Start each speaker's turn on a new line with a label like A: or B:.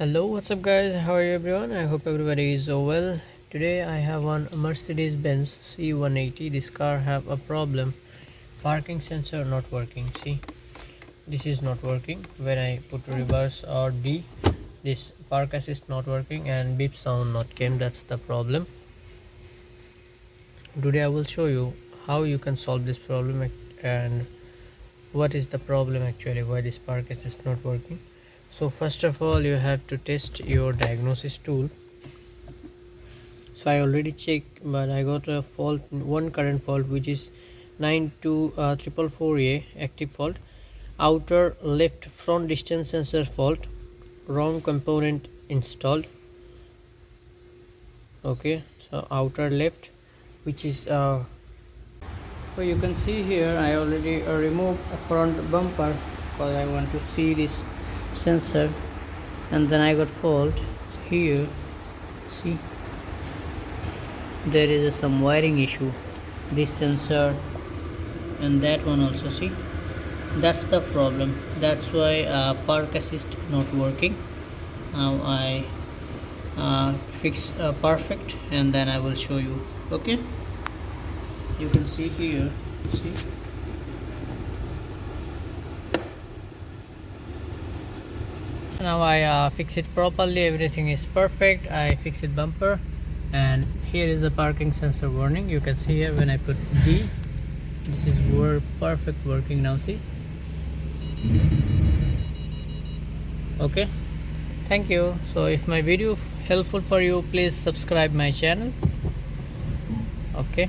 A: Hello, what's up guys? How are you everyone? I hope everybody is well. Today I have one Mercedes-Benz C180. This car have a problem. Parking sensor not working. See, this is not working. When I put reverse or D, this park assist not working and beep sound not came. That's the problem. Today I will show you how you can solve this problem and what is the problem actually, why this park assist not working. So first of all you have to test your diagnosis tool. So I already checked, but I got a fault, one current fault, which is 92444A active fault, outer left front distance sensor fault, wrong component installed. Okay, so outer left, which is so you can see here I already removed a front bumper because I want to see this sensor, and then I got fault here. See, there is some wiring issue, this sensor and that one also. See, that's the problem. That's why park assist not working. Now I fix perfect, and then I will show you. Okay, you can see here. See, now I fix it properly, everything is perfect. I fix it bumper, and here is the parking sensor warning. You can see here when I put D, this is perfect working now. See, okay, thank you. So if my video helpful for you, please subscribe my channel. Okay.